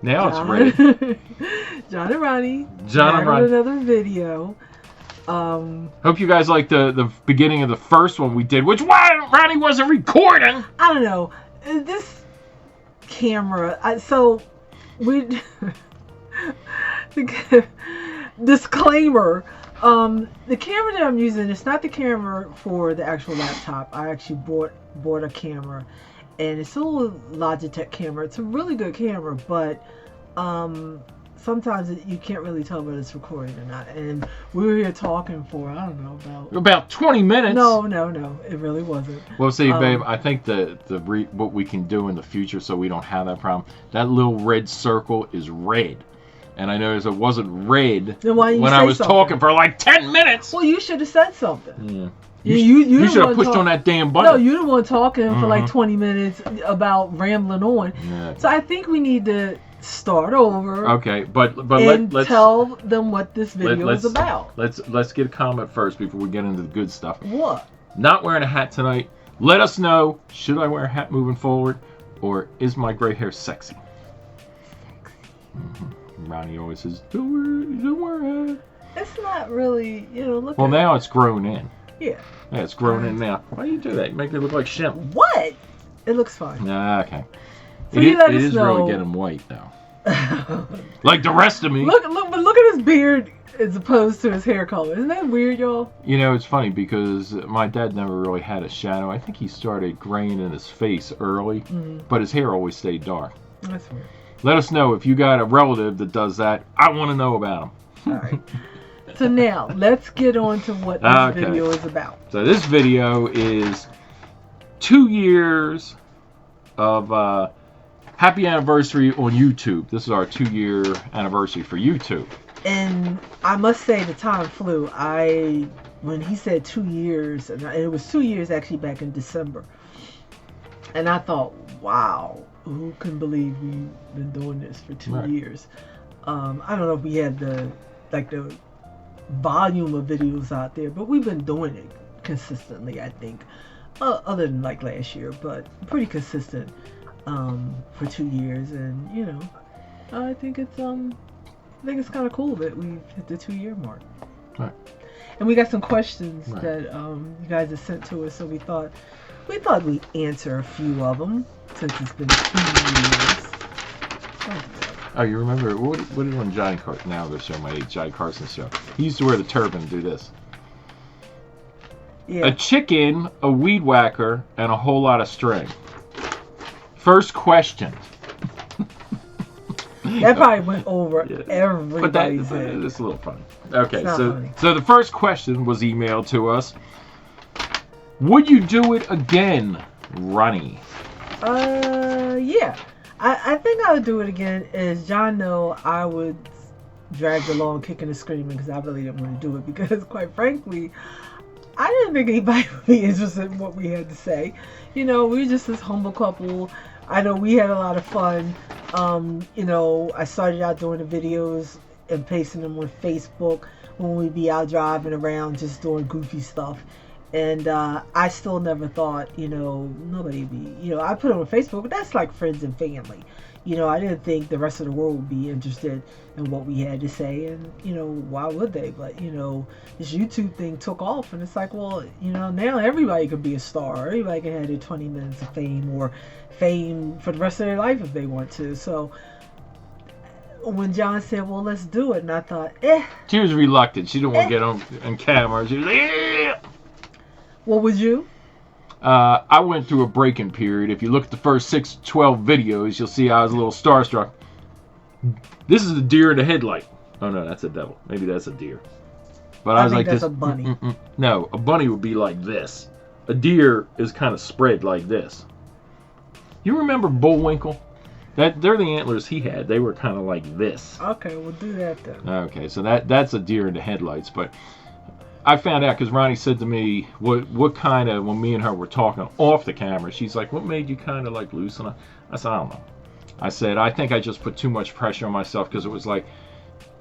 Now it's ready. John and Ronnie. John and Ronnie. Another video. Hope you guys liked the beginning of the first one we did, which Ronnie wasn't recording. I don't know. This camera. So we. Disclaimer. The camera that I'm using is not the camera for the actual laptop. I actually bought a camera, and it's a little Logitech camera. It's a really good camera, but sometimes you can't really tell whether it's recording or not. And we were here talking for, I don't know, about 20 minutes. No, it really wasn't. Well, see, babe, I think what we can do in the future so we don't have that problem, that little red circle is red. And I noticed it wasn't red when I was talking for like 10 minutes. Well, you should have said something. Yeah. You should have pushed on that damn button. No, you're the one talking for like 20 minutes about rambling on. Yeah. So I think we need to start over. Okay, but let's tell them what this video is about. Let's get a comment first before we get into the good stuff. What? Not wearing a hat tonight. Let us know, should I wear a hat moving forward, or is my gray hair sexy? Mm-hmm. Ronnie always says, don't wear a hat. It's not really, look. Well, now it's grown in. Yeah. Yeah, it's grown in now. Why do you do that? You make it look like Shemp. What? It looks fine. Nah, okay. So it is really getting white, though. Like the rest of me. Look at his beard as opposed to his hair color. Isn't that weird, y'all? It's funny because my dad never really had a shadow. I think he started graying in his face early, but his hair always stayed dark. That's weird. Let us know if you got a relative that does that. I want to know about them. All right. So now, let's get on to what this video is about. So this video is 2 years of happy anniversary on YouTube. This is our 2-year anniversary for YouTube. And I must say the time flew. When he said 2 years, and it was 2 years actually back in December. And I thought, wow, who can believe we've been doing this for 2 years? I don't know if we had the volume of videos out there, but we've been doing it consistently, I think, other than like last year, but pretty consistent for 2 years. And I think it's kind of cool that we've hit the 2-year mark. Right. And we got some questions that you guys have sent to us, so we thought we'd answer a few of them since it's been 2 years. Oh, you remember what is when Johnny Carson? Now they're showing my age. Johnny Carson's show. He used to wear the turban and do this. Yeah. A chicken, a weed whacker, and a whole lot of string. First question. That probably went over everybody's head. It's a little funny. Okay, so the first question was emailed to us. Would you do it again, Ronnie? Yeah. I think I would do it again. As John know, I would drag along kicking and screaming because I really didn't want to do it because, quite frankly, I didn't think anybody would be interested in what we had to say. We were just this humble couple. I know we had a lot of fun. I started out doing the videos and pasting them on Facebook when we'd be out driving around just doing goofy stuff. And I still never thought, nobody would be, I put it on Facebook, but that's like friends and family. I didn't think the rest of the world would be interested in what we had to say. And, why would they? But, this YouTube thing took off. And it's like, well, now everybody could be a star. Everybody can have their 20 minutes of fame or fame for the rest of their life if they want to. So when John said, well, let's do it. And I thought, She was reluctant. She didn't want to get on camera. She was like, yeah. What would you? I went through a breaking period. If you look at the first 6 to 12 videos, you'll see I was a little starstruck. This is a deer in the headlight. Oh, no, that's a devil. Maybe that's a deer. But I was like, that's a bunny. No, a bunny would be like this. A deer is kind of spread like this. You remember Bullwinkle? They're the antlers he had. They were kind of like this. Okay, we'll do that then. Okay, so that's a deer in the headlights, but I found out because Ronnie said to me, what kind of, when me and her were talking off the camera, she's like, what made you kind of like loosen up? I said, I don't know. I said, I think I just put too much pressure on myself because it was like,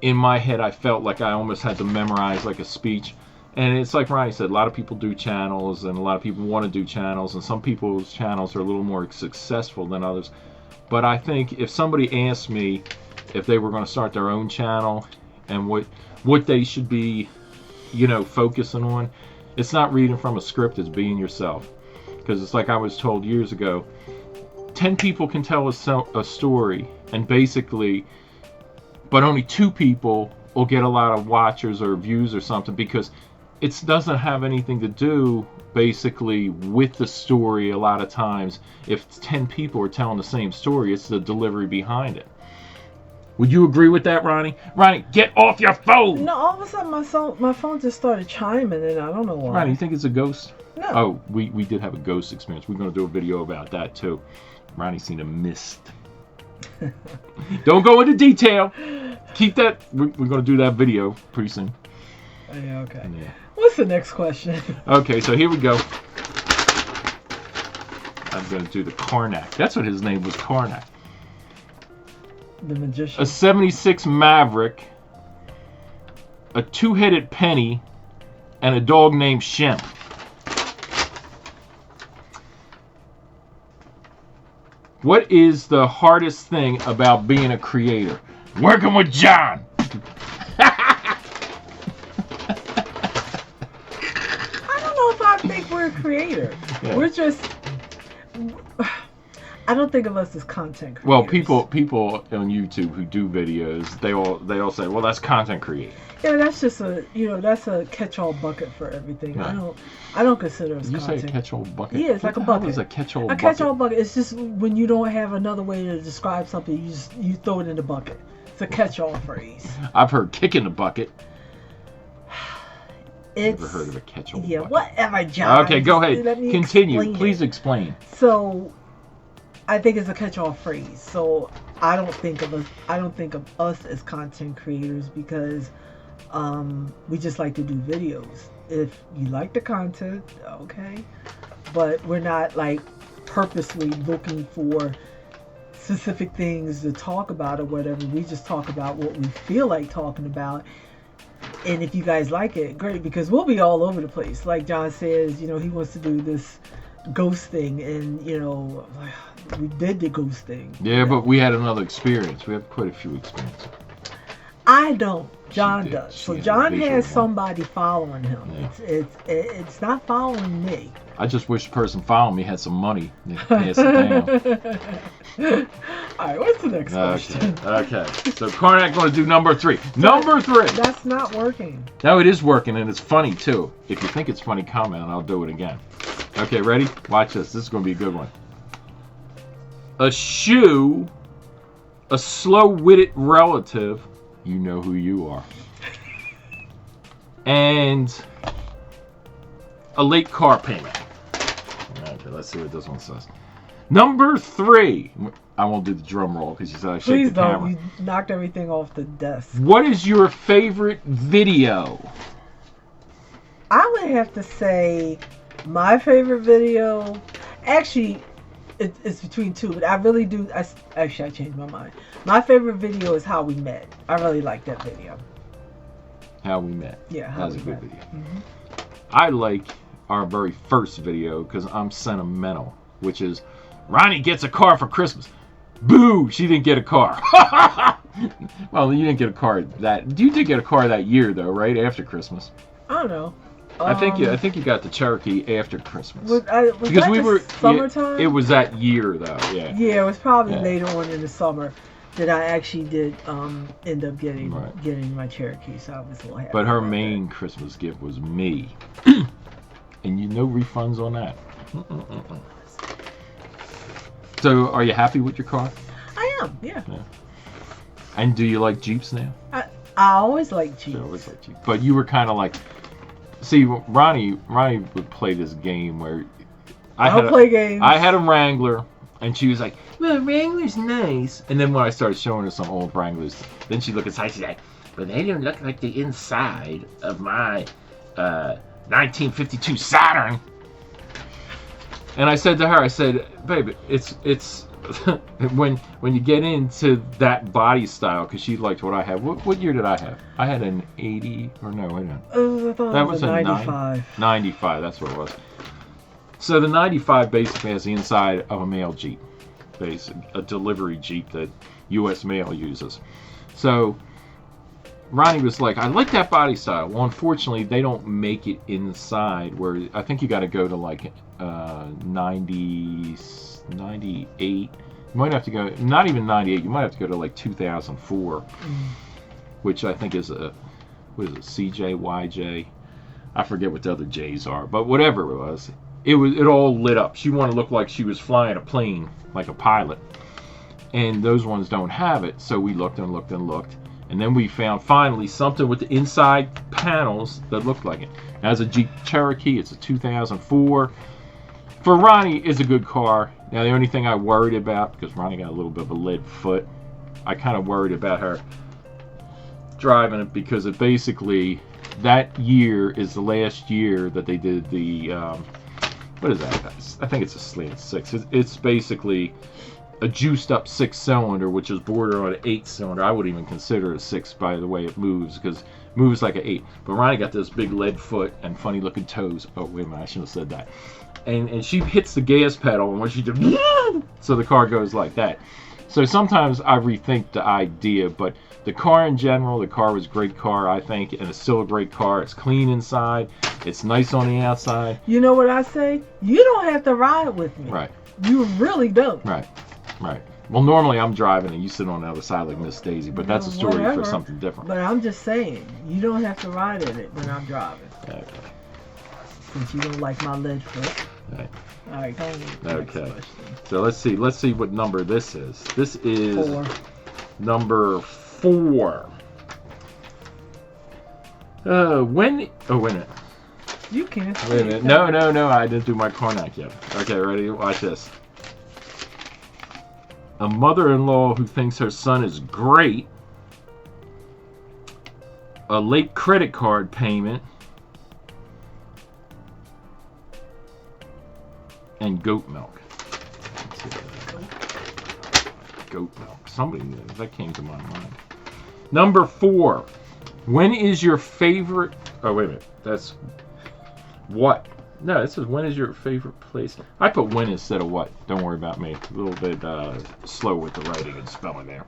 in my head, I felt like I almost had to memorize like a speech. And it's like Ronnie said, a lot of people do channels and a lot of people want to do channels, and some people's channels are a little more successful than others. But I think if somebody asked me if they were going to start their own channel and what they should be, focusing on, it's not reading from a script, it's being yourself. Because it's like I was told years ago, 10 people can tell a story, and basically, but only 2 people will get a lot of watchers or views or something, because it doesn't have anything to do basically with the story. A lot of times, if 10 people are telling the same story, it's the delivery behind it. Would you agree with that, Ronnie? Ronnie, get off your phone! No, all of a sudden my phone just started chiming, and I don't know why. Ronnie, you think it's a ghost? No. Oh, we did have a ghost experience. We're going to do a video about that too. Ronnie's seen a mist. Don't go into detail. Keep that. We're going to do that video pretty soon. Yeah, okay. Yeah. What's the next question? Okay, so here we go. I'm going to do the Karnak. That's what his name was, Karnak. The magician. A 76 Maverick, a 2-headed penny, and a dog named Shem. What is the hardest thing about being a creator? Working with John. I don't know if I think we're a creator. Yeah. We're just. I don't think of us as content creators. Well, people on YouTube who do videos, they all say, well, that's content creating. Yeah, that's just that's a catch-all bucket for everything. Right. I don't consider us You content. say a catch-all bucket? Yeah, it's like a bucket. What is a catch-all A bucket? catch-all bucket. It's just when you don't have another way to describe something, you throw it in the bucket. It's a catch-all phrase. I've heard kick in the bucket. It's, Never heard of a catch-all yeah, bucket. whatever, John. Okay, go ahead. Let me Continue. explain Please it. explain. So, I think it's a catch-all phrase. So I don't think of us as content creators because we just like to do videos. If you like the content, okay, but we're not like purposely looking for specific things to talk about or whatever. We just talk about what we feel like talking about. And if you guys like it, great, because we'll be all over the place. Like John says, he wants to do this ghost thing, and we did the ghost thing. Yeah, but we had another experience. We have quite a few experiences. I don't. John did. does. She So had a John visual has one. somebody following him. Yeah. It's not following me. I just wish the person following me had some money. They pass it down. All right, what's the next question? Okay. So Karnak going to do number 3. Number 3. That's not working. No, it is working, and it's funny too. If you think it's funny, comment, and I'll do it again. Okay, ready? Watch this. This is going to be a good one. A shoe, a slow-witted relative, you know who you are, and a late car payment. Okay, let's see what this one says. Number 3. I won't do the drum roll because you said I shake Please the don't. camera. You knocked everything off the desk. What is your favorite video? I would have to say my favorite video. Actually, it's between 2, but I really do. I changed my mind. My favorite video is How We Met. I really like that video. How We Met. Yeah, That was a good Met. video. Mm-hmm. I like our very first video because I'm sentimental, which is Ronnie gets a car for Christmas. Boo! She didn't get a car. Well, you didn't get a car you did get a car that year though, right after Christmas. I don't know. I think you got the Cherokee after Christmas. Was because that we just were summertime. It was that year though. Yeah. Yeah, it was probably Yeah. later on in the summer that I actually did end up getting Right. getting my Cherokee, so I was a little happy. But her about main Christmas gift was me, and no refunds on that. So, are you happy with your car? that. I am, yeah. And do you like Jeeps now? I always like Jeeps. I always like Jeeps. But you were kind of like, see, Ronnie would play this game where I don't play games. I had a Wrangler, and she was like, "Well, Wrangler's nice." And then when I started showing her some old Wranglers, then she'd look inside. She's like, "But they don't look like the inside of my 1952 Saturn." And I said to her, I said, "Babe, it's when you get into that body style, because she liked what I had. What year did I have? I had an 80 or no, wait a minute. I thought That it was was a a 95. 95, that's what it was. So the 95 basically has the inside of a male Jeep. a delivery Jeep that U.S. Mail uses. So Ronnie was like, I like that body style. Well, unfortunately, they don't make it inside, where I think you got to go to like 90, 98. You might have to go, not even 98, you might have to go to like 2004, which I think is what is it, CJ, YJ? I forget what the other J's are, but whatever it was, it all lit up. She wanted to look like she was flying a plane, like a pilot. And those ones don't have it, so we looked and looked and looked. And then we found finally something with the inside panels that looked like it. It has a Jeep Cherokee. It's a 2004. For Ronnie, it's a good car. Now, the only thing I worried about, because Ronnie got a little bit of a lead foot, I kind of worried about her driving it, because it basically, that year is the last year that they did the, what is that? I think it's a slant 6. It's basically a juiced up 6-cylinder, which is border on an 8-cylinder. I wouldn't even consider it a 6 by the way it moves, because it moves like an 8. But Ronnie got this big lead foot and funny looking toes. Oh, wait a minute, I shouldn't have said that. And she hits the gas pedal, and when she did, so the car goes like that. So sometimes I rethink the idea, but the car in general, the car was a great car, I think, and it's still a great car. It's clean inside. It's nice on the outside. You know what I say? You don't have to ride with me. Right. You really don't. Right. Right. Well, normally I'm driving and you sit on the other side like Miss Daisy, but that's a story for something different. But I'm just saying, you don't have to ride in it when I'm driving. Okay. Since you don't like my lead foot. Okay. All right, go on. Okay. So let's see what number this is. This is 4. Number 4. Oh, wait a minute. You can't. Wait a minute. No, I didn't do my Karnak yet. Okay, ready? Watch this. A mother-in-law who thinks her son is great. A late credit card payment. And goat milk. Let's see goat milk. Somebody knew. That came to my mind. Number 4. When is your favorite... Oh, wait a minute. That's... What? No, this is when is your favorite place. I put when instead of what. Don't worry about me. A little bit slow with the writing and spelling there.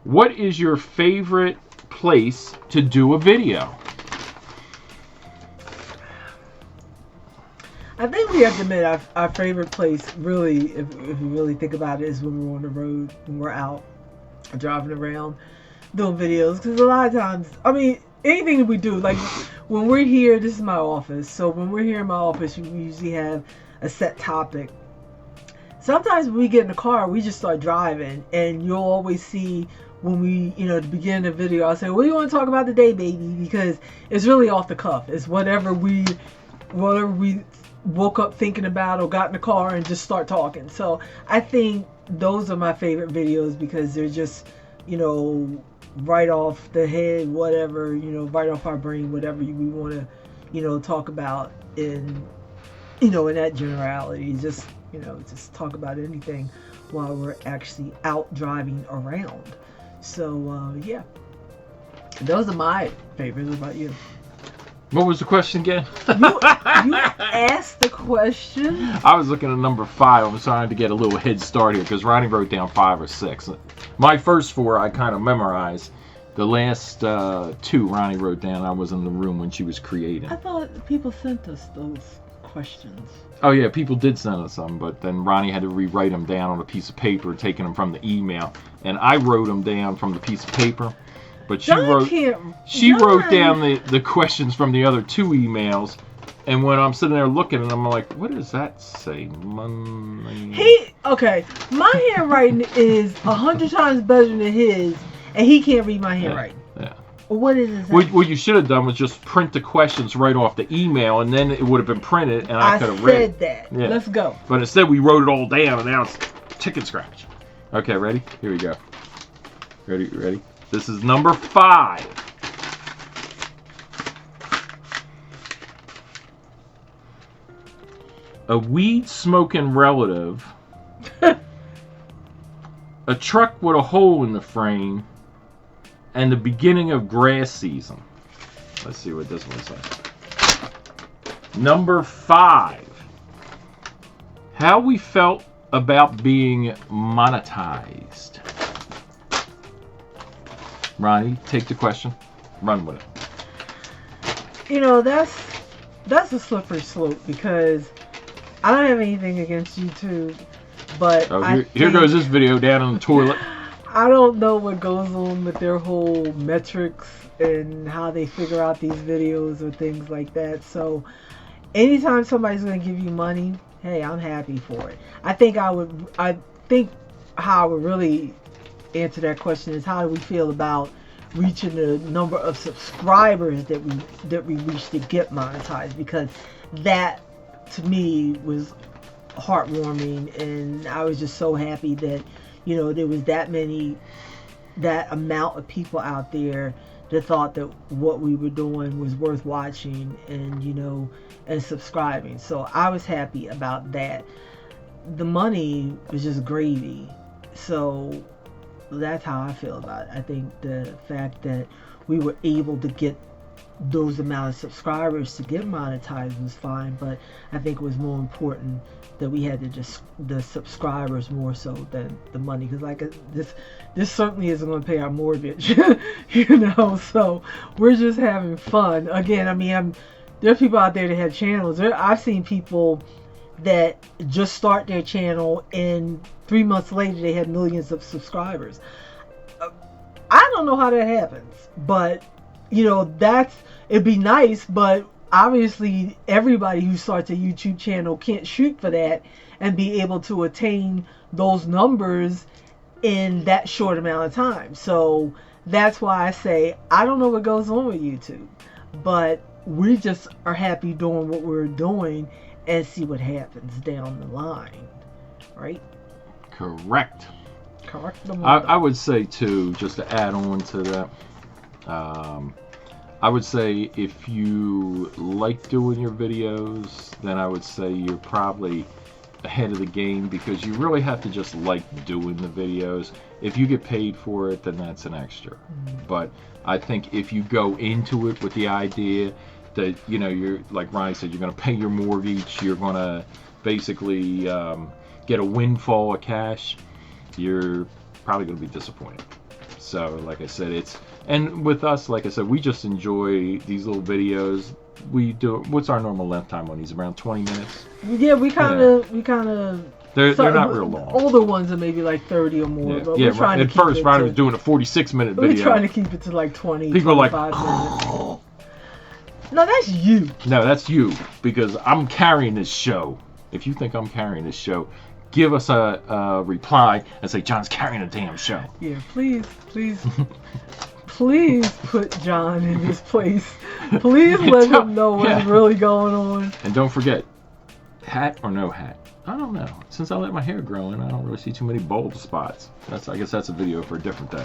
What is your favorite place to do a video? I think we have to admit our favorite place, really, if you really think about it, is when we're on the road, when we're out driving around doing videos. Because a lot of times, I mean, anything that we do, like when we're here, this is my office. So when we're here in my office, we usually have a set topic. Sometimes when we get in the car, we just start driving, and you'll always see when we, at the beginning of the video, I'll say, what do you want to talk about today, baby? Because it's really off the cuff. It's whatever we woke up thinking about or got in the car and just start talking. So I think those are my favorite videos because they're just, right off the head, whatever, right off our brain, whatever we want to, talk about in that generality. Just, just talk about anything while we're actually out driving around. So, yeah, those are my favorites. What about you? What was the question again? You asked the question. I was looking at number 5. I'm trying to get a little head start here because Ronnie wrote down 5 or 6. My first 4 I kind of memorized. The last 2 Ronnie wrote down. I was in the room when she was creating. I thought people sent us those questions. Oh yeah, people did send us some, but then Ronnie had to rewrite them down on a piece of paper, taking them from the email, and I wrote them down from the piece of paper. But she wrote down the questions from the other 2 emails, and when I'm sitting there looking at them, I'm like, what does that say? Okay, my handwriting is 100 times better than his, and he can't read my handwriting. Yeah. What is this? What you should have done was just print the questions right off the email, and then it would have been printed, and I could have read it. I said that. Yeah. Let's go. But instead, we wrote it all down, and now it's chicken scratch. Okay, ready? Here we go. Ready? This is number 5. A weed-smoking relative, a truck with a hole in the frame, and the beginning of grass season. Let's see what this one says. Number 5. How we felt about being monetized? Ronnie, take the question. Run with it. You know, that's a slippery slope because I don't have anything against YouTube, but here goes this video down in the toilet. I don't know what goes on with their whole metrics and how they figure out these videos or things like that. So anytime somebody's going to give you money, hey, I'm happy for it. I think how I would really answer that question is, how do we feel about reaching the number of subscribers that we reach to get monetized? Because that to me was heartwarming, and I was just so happy that, you know, there was that amount of people out there that thought that what we were doing was worth watching and, you know, and subscribing. So I was happy about that. The money was just gravy. So that's how I feel about it. I think the fact that we were able to get those amount of subscribers to get monetized was fine, but I think it was more important that we had the subscribers more so than the money, because like this certainly isn't going to pay our mortgage. You know, so we're just having fun. Again, I mean, there are people out there that have channels. I've seen people that just start their channel and 3 months later they had millions of subscribers. I don't know how that happens, but you know, it'd be nice, but obviously everybody who starts a YouTube channel can't shoot for that and be able to attain those numbers in that short amount of time. So that's why I say I don't know what goes on with YouTube, but we just are happy doing what we're doing and see what happens down the line, right? Correct. Correct. I would say too, just to add on to that, I would say if you like doing your videos, then I would say you're probably ahead of the game, because you really have to just like doing the videos. If you get paid for it, then that's an extra. But I think if you go into it with the idea that, you know, you're, like Ronnie said, you're going to pay your mortgage, you're going to basically get a windfall of cash, you're probably going to be disappointed. So like I said, and with us, like I said, we just enjoy these little videos. We do, what's our normal length time on these? Around 20 minutes? Yeah, we kind of they're not real long. Older ones are maybe like 30 or more. Yeah, but we're trying at to keep first Ronnie was doing a 46-minute video. We're trying to keep it to like 20, People 25 are like, minutes. No, that's you. No, that's you, because I'm carrying this show. If you think I'm carrying this show, give us a reply and say John's carrying a damn show. Yeah, please please put John in his place. Please let him know what's really going on. And don't forget, hat or no hat? I don't know. Since I let my hair grow in, I don't really see too many bald spots. I guess that's a video for a different day.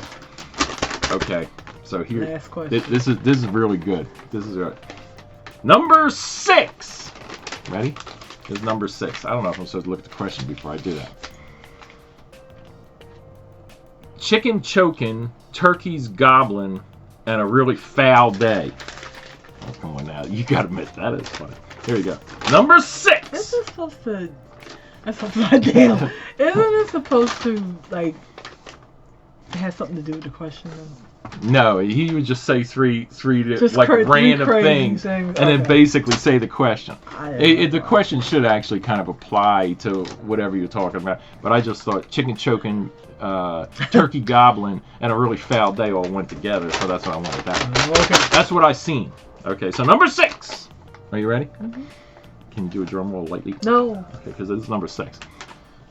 Okay, so here. Last question. This is really good. This is good. Number 6. Ready? This is number 6. I don't know if I'm supposed to look at the question before I do that. Chicken choking, turkeys gobbling, and a really foul day. Oh, come on now. You gotta admit that is funny. Here you go. Number 6. This is supposed to. That's upside down. Isn't it supposed to, like, have something to do with the question? No, he would just say three Just like three random crazy things, things. and then basically say the question. The know. question should actually kind of apply to whatever you're talking about. But I just thought chicken choking, turkey gobbling, and a really foul day all went together, so that's what I wanted that. Okay. That's what I seen. Okay, so number 6. Are you ready? Mm-hmm. Can you do a drum roll lightly? No. Okay, because it is number 6.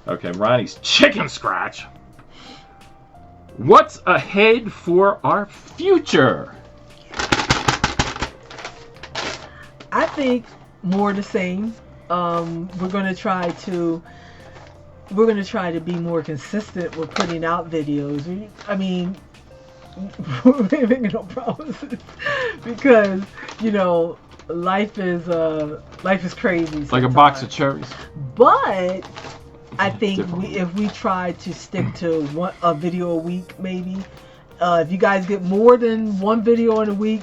Okay, Ronnie's chicken scratch. What's ahead for our future? I think more the same. We're gonna try to be more consistent with putting out videos. I mean, we're making no promises because, you know, life is crazy sometimes. Like a box of cherries. But I think if we try to stick to a video a week, maybe. If you guys get more than one video in a week,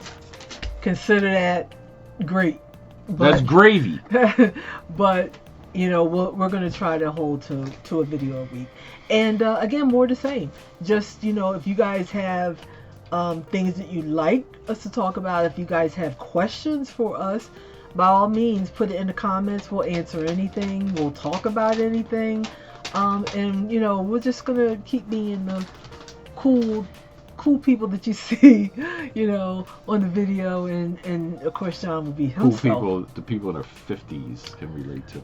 consider that great. That's gravy. But you know, we're going to try to hold to a video a week. And again, more the same. Just, you know, if you guys have things that you'd like us to talk about, if you guys have questions for us, by all means, put it in the comments. We'll answer anything. We'll talk about anything. And, you know, we're just going to keep being the cool people that you see, you know, on the video. And of course, John will be himself. Cool people, the people in their 50s can relate to.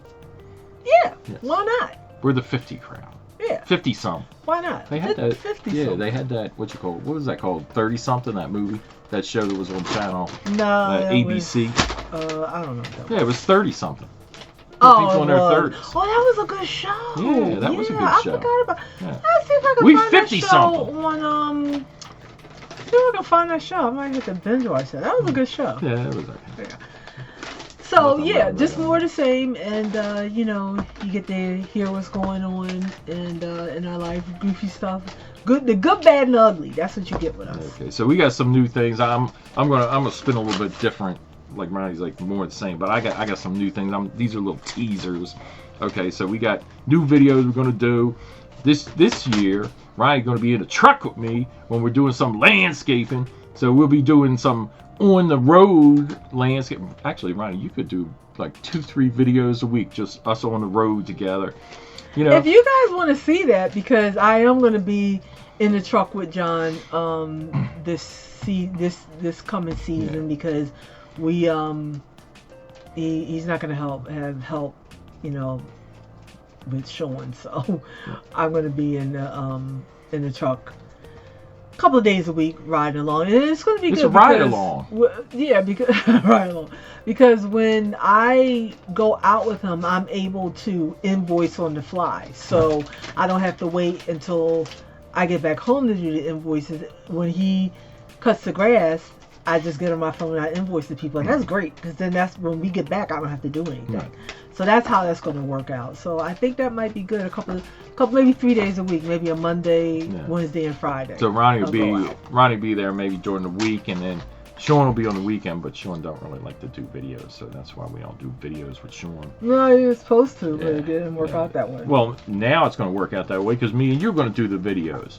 Yeah, yes. Why not? We're the 50 crowd. Yeah. 50 some. Why not? They had that. 50 yeah, some. they had that. What was that called? 30 something. That movie, that show that was on channel. No. ABC. I don't know. Yeah, it was 30 something. Oh, people in their 30s. Oh, that was a good show. Yeah, that was a good show. I forgot about. Yeah. Let's see if I can We find 50 that show something. on See if I can find that show. I might have to binge watch that. That was a good show. Yeah, it was okay. Yeah. So Nothing yeah, wrong just with more the same, and you know, you get to hear what's going on, and in our life, goofy stuff, the good, bad, and ugly. That's what you get with us. Okay, so we got some new things. I'm gonna spin a little bit different. Like Ronnie's like more the same, but I got some new things. These are little teasers. Okay, so we got new videos we're gonna do this year. Ronnie's gonna be in the truck with me when we're doing some landscaping. So we'll be doing some on the road landscape. Actually, Ronnie, you could do like 2-3 videos a week, just us on the road together. You know, if you guys want to see that, because I am going to be in the truck with John this coming season, because we he's not going to have help, you know, with Sean, so I'm going to be in the truck a couple of days a week riding along, and it's going to be good. It's a ride along. Yeah, because ride along. Because when I go out with him, I'm able to invoice on the fly, so I don't have to wait until I get back home to do the invoices. When he cuts the grass, I just get on my phone and I invoice the people, and that's great, because then that's when we get back, I don't have to do anything. Right. So that's how that's going to work out. So I think that might be good. A couple, maybe 3 days a week, maybe a Monday, Wednesday, and Friday. So Ronnie will be there maybe during the week, and then Sean will be on the weekend. But Sean don't really like to do videos, so that's why we don't do videos with Sean. No, you're supposed to, but it didn't work out that way. Well, now it's going to work out that way because me and you're going to do the videos.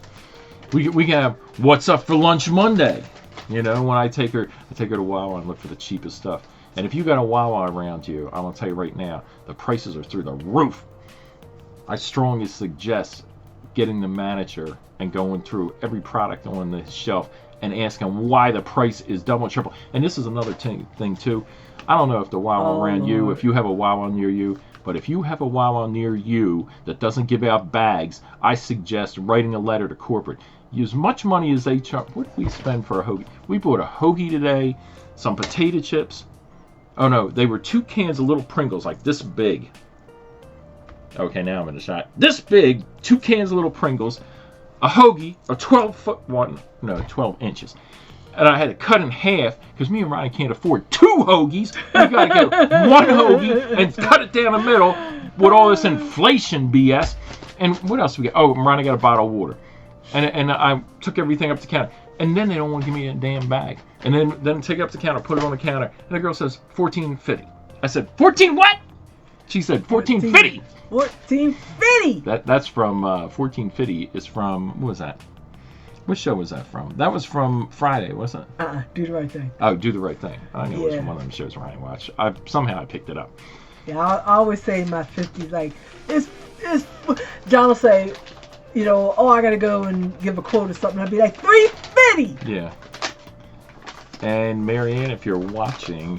We can have What's Up for Lunch Monday. You know, when I take her to Wawa and look for the cheapest stuff. And if you got a Wawa around you, I'm going to tell you right now, the prices are through the roof. I strongly suggest getting the manager and going through every product on the shelf and asking why the price is double, triple. And this is another thing too. I don't know if the Wawa around you, if you have a Wawa near you, but if you have a Wawa near you that doesn't give out bags, I suggest writing a letter to corporate. Use much money as they charge. What did we spend for a hoagie? We bought a hoagie today, some potato chips. Oh no, they were 2 cans of little Pringles, like this big. Okay, now I'm in the shot. This big, 2 cans of little Pringles, a hoagie, a 12 inches. And I had to cut in half because me and Ryan can't afford 2 hoagies. We got to get 1 hoagie and cut it down the middle with all this inflation BS. And what else we got? Oh, Ryan got a bottle of water. And I took everything up the counter. And then they don't want to give me a damn bag. And then take it up the counter, put it on the counter. And the girl says, $14.50. I said, 14 what? She said, $14.50. $14.50. That's from, $14.50 is from, what was that? What show was that from? That was from Friday, wasn't it? Do the Right Thing. Oh, Do the Right Thing. I knew it was from one of them shows Ryan watched. Somehow I picked it up. Yeah, I always say in my 50s, like, it's John will say, you know, oh, I gotta go and give a quote or something. I'd be like, $3.50. Yeah. And Marianne, if you're watching,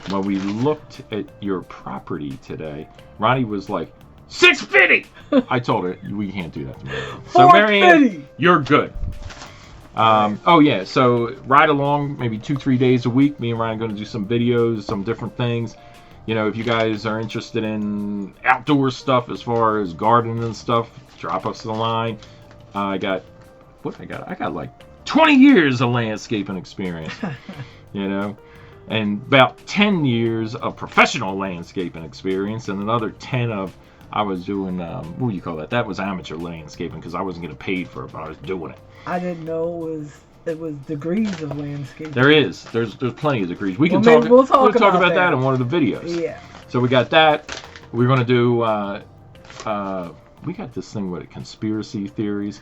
when we looked at your property today, Ronnie was like, $6.50. I told her we can't do that to Marianne. So Marianne, you're good. Oh yeah, so ride along maybe 2-3 days a week. Me and Ryan are going to do some videos, some different things. You know, if you guys are interested in outdoor stuff as far as gardening and stuff, drop us a line. I got like 20 years of landscaping experience, you know, and about 10 years of professional landscaping experience, and another 10 of I was doing, what do you call that? That was amateur landscaping because I wasn't getting paid for it, but I was doing it. I didn't know it was degrees of landscaping. There's plenty of degrees. We'll talk about that in one of the videos. Yeah. So we got that. We're going to do, we got this thing with conspiracy theories.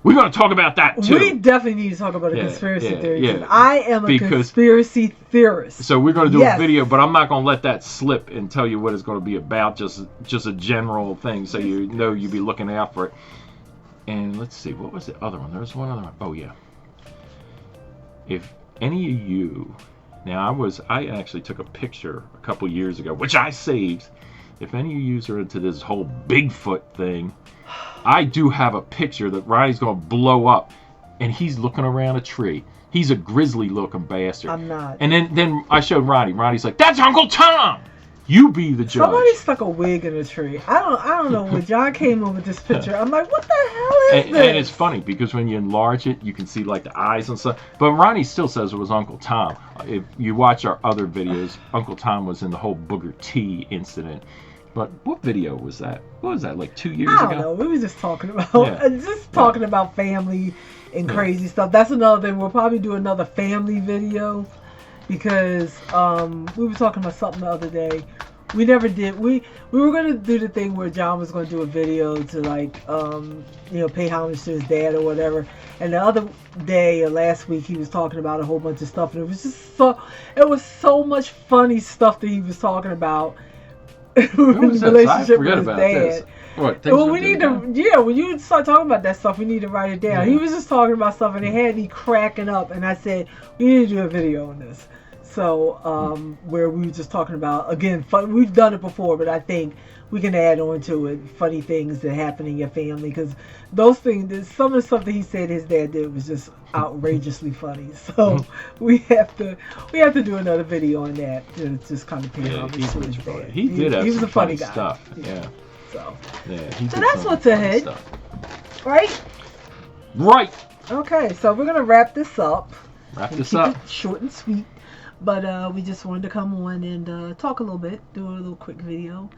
We're going to talk about that too. We definitely need to talk about a conspiracy theory. Yeah. I am a conspiracy theorist. So we're going to do a video, but I'm not going to let that slip and tell you what it's going to be about. Just a general thing, so you know you'll be looking out for it. And let's see, what was the other one? There was one other one. Oh yeah. If any of you, now I actually took a picture a couple years ago, which I saved. If any of you are into this whole Bigfoot thing, I do have a picture that Ronnie's going to blow up, and he's looking around a tree. He's a grizzly-looking bastard. I'm not. And then I showed Ronnie. Ronnie's like, "That's Uncle Tom. You be the judge." Somebody stuck a wig in a tree. I don't know when John came up with this picture. I'm like, what the hell is this? And it's funny because when you enlarge it, you can see like the eyes and stuff. But Ronnie still says it was Uncle Tom. If you watch our other videos, Uncle Tom was in the whole Booger T incident. But what video was that? What was that, like 2 years ago? I don't know. We were just talking about about family and crazy stuff. That's another thing. We'll probably do another family video because we were talking about something the other day. We never did. We were gonna do the thing where John was gonna do a video to like pay homage to his dad or whatever. And the other day or last week he was talking about a whole bunch of stuff, and it was just so much funny stuff that he was talking about. Relationship with his dad. Well, we need to, when you start talking about that stuff, we need to write it down. He was just talking about stuff, and it had me cracking up, and I said, we need to do a video on this. So, where we were just talking about, again, fun, we've done it before, but I think we can add on to it funny things that happen in your family, because those things, some of the stuff that he said his dad did was just outrageously funny. So we have to do another video on that to just kind of pay homage to his dad. He did have some funny guy. Stuff. Yeah. So so that's what's ahead, right? Right. Okay, so we're gonna wrap this up. Keep it short and sweet. But we just wanted to come on and talk a little bit, do a little quick video,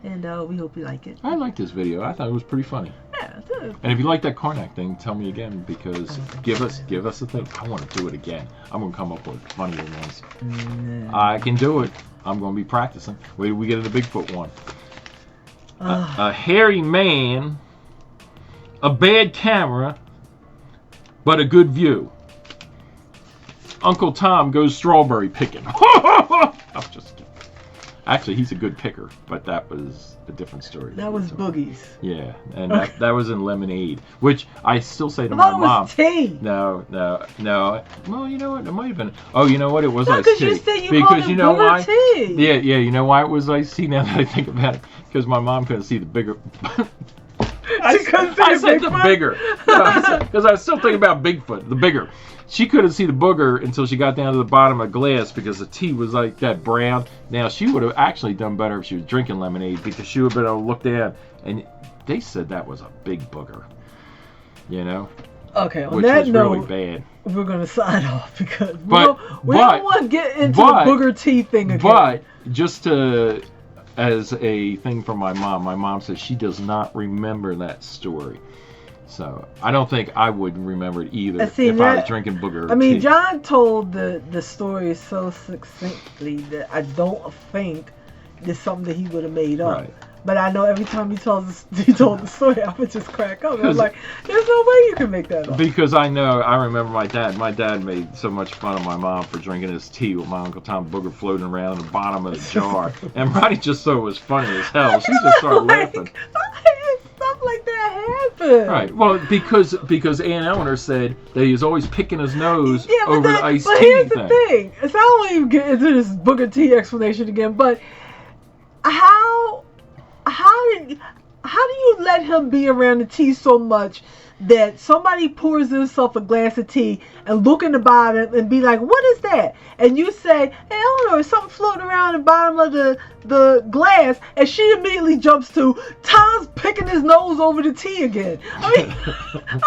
and we hope you like it. I liked this video. I thought it was pretty funny. Yeah, it did. And if you like that Karnak thing, tell me again, because give us a thing. I want to do it again. I'm gonna come up with funnier ones. I can do it. I'm gonna be practicing. Wait till we get to the Bigfoot one. A hairy man, a bad camera, but a good view. Uncle Tom goes strawberry picking. I'm just kidding. Actually, he's a good picker, but that was a different story. That was Boogie's. Yeah, and that was in Lemonade, which I still say to my mom. Was tea. No. Well, you know what? It might have been. Oh, you know what? It was iced tea. You said because you know why? Tea. Yeah. You know why it was iced tea? Now that I think about it, because my mom couldn't see the bigger. I said the bigger. Because I was still thinking about Bigfoot, the bigger. She couldn't see the booger until she got down to the bottom of the glass because the tea was like that brown. Now, she would have actually done better if she was drinking lemonade because she would have been able to look down. And they said that was a big booger. You know? Okay, on which that was note, really bad. We're going to sign off because we don't want to get into the booger tea thing again. But just as a thing from my mom says she does not remember that story. So I don't think I would remember it either if I was drinking booger. I mean, John told the story so succinctly that I don't think it's something that he would have made up. Right. But I know every time he told the story, I would just crack up. I was like, there's no way you can make that up. Because I remember my dad. My dad made so much fun of my mom for drinking his tea with my Uncle Tom booger floating around in the bottom of the jar. And Ronnie just thought it was funny as hell. She just started laughing. Stuff like that happened. Right. Well, because Aunt Eleanor said that he was always picking his nose over the iced tea thing. But here's the thing. So I don't even get into this booger tea explanation again, but how do you let him be around the tea so much that somebody pours himself a glass of tea and look in the bottom and be like, what is that? And you say, hey, I don't know, there's something floating around the bottom of the glass, and she immediately jumps to, Tom's picking his nose over the tea again. I mean, how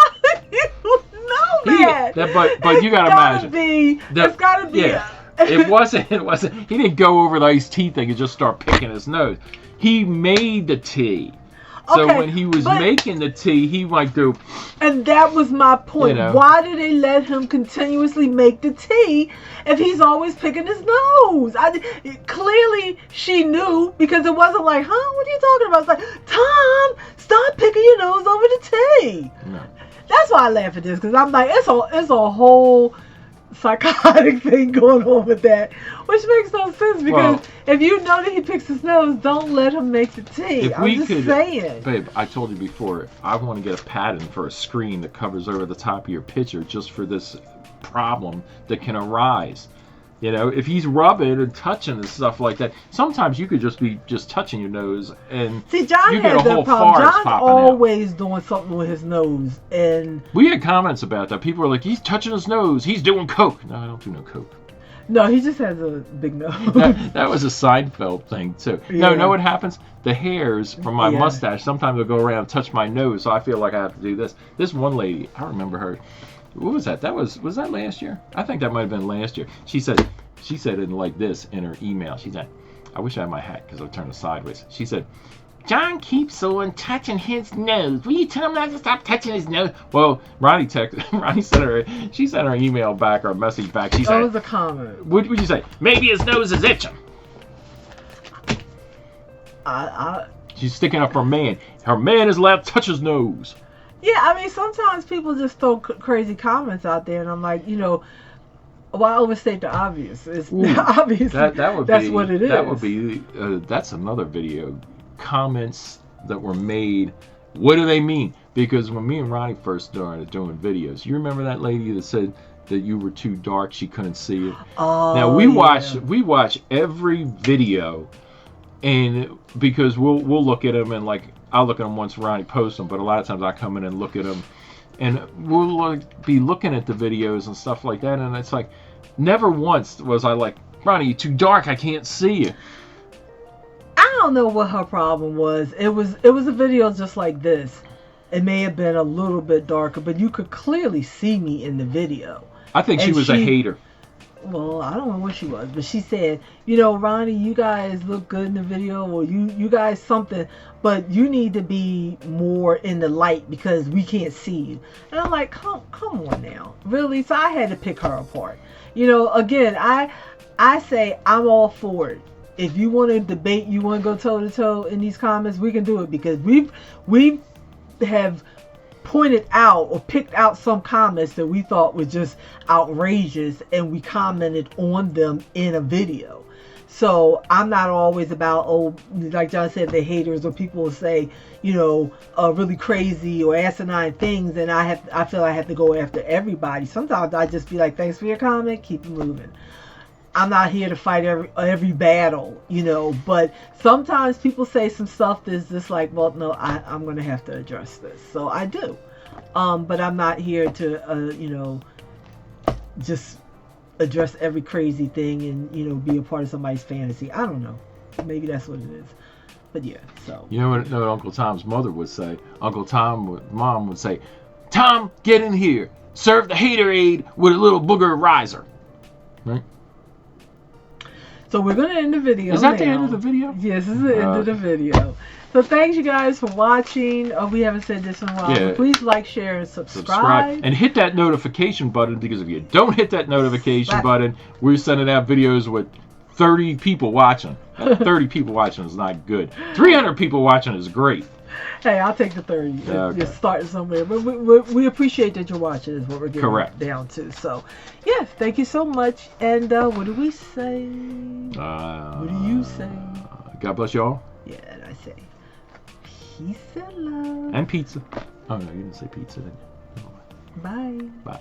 do you know that? But you gotta imagine. It's gotta be. Yeah, it wasn't, he didn't go over the iced tea thing and just start picking his nose. He made the tea. So Okay, when he was but- making the tea, he might go, And that was my point. You know. Why do they let him continuously make the tea if he's always picking his nose? Clearly, she knew, because it wasn't like, huh, what are you talking about? It's like, Tom, stop picking your nose over the tea. no. That's why I laugh at this, because I'm like, it's a whole psychotic thing going on with that, which makes no sense, because if you know that he picks his nose, don't let him make the tea. I'm just saying. Babe, I told you before, I want to get a pattern for a screen that covers over the top of your picture just for this problem that can arise. You know, if he's rubbing and touching and stuff like that, sometimes you could just be touching your nose and see, John you get has a whole that problem. forest John's popping always doing something with his nose, and we had comments about that. People were like, he's touching his nose, he's doing coke. No, I don't do no coke. no, he just has a big nose. that was a Seinfeld thing too. No, know what happens? The hairs from my mustache sometimes will go around and touch my nose, so I feel like I have to do this. This one lady, I remember her. What was that? Was that last year? I think that might have been last year. She said it like this in her email. She said, I wish I had my hat because I'll turn it sideways. She said, John keeps on touching his nose. Will you tell him not to stop touching his nose? Well, Ronnie sent her an email back or a message back. She said, that was a comment. What would you say? Maybe his nose is itching. She's sticking up for her man. Her man is allowed to touch his nose. Yeah, I mean, sometimes people just throw crazy comments out there, and I'm like, why overstate the obvious? It's obvious. That's what it is. That would be. That's another video. Comments that were made. What do they mean? Because when me and Ronnie first started doing videos, you remember that lady that said that you were too dark, she couldn't see it. Oh, now we watch every video, and because we'll look at them, and like I'll look at them once Ronnie posts them, but a lot of times I come in and look at them. And we'll be looking at the videos and stuff like that, and it's like, never once was I like, Ronnie, you're too dark, I can't see you. I don't know what her problem was. It was a video just like this. It may have been a little bit darker, but you could clearly see me in the video. I think she was a hater. Well, I don't know what she was, but she said, Ronnie, you guys look good in the video, or you guys something, but you need to be more in the light because we can't see you. And I'm like, come on now, really? So I had to pick her apart. Again, I say I'm all for it. If you want to debate, you want to go toe to toe in these comments, we can do it, because we have pointed out or picked out some comments that we thought were just outrageous, and we commented on them in a video. So I'm not always about, like John said, the haters, or people will say, really crazy or asinine things, and I feel I have to go after everybody. Sometimes I just be like, thanks for your comment, keep it moving. I'm not here to fight every battle, but sometimes people say some stuff that's just like, well, no, I'm going to have to address this. So I do. But I'm not here to, just address every crazy thing and, be a part of somebody's fantasy. I don't know. Maybe that's what it is. But yeah, so. You know what Uncle Tom's mother would say? Mom would say, Tom, get in here. Serve the haterade with a little booger riser. Right? So we're going to end the video. Is that the end of the video? Yes, this is the end of the video. So thanks you guys for watching. We haven't said this in a while. Yeah. Please like, share, and subscribe. And hit that notification button, because if you don't hit that notification button, we're sending out videos with 30 people watching. 30 people watching is not good. 300 people watching is great. Hey, I'll take the 30. Okay. You're starting somewhere. But we appreciate that you're watching, is what we're getting down to. So, yes, thank you so much. And what do we say? What do you say? God bless y'all. Yeah, and I say peace and love. And pizza. Oh, no, you didn't say pizza, did you? Bye. Bye.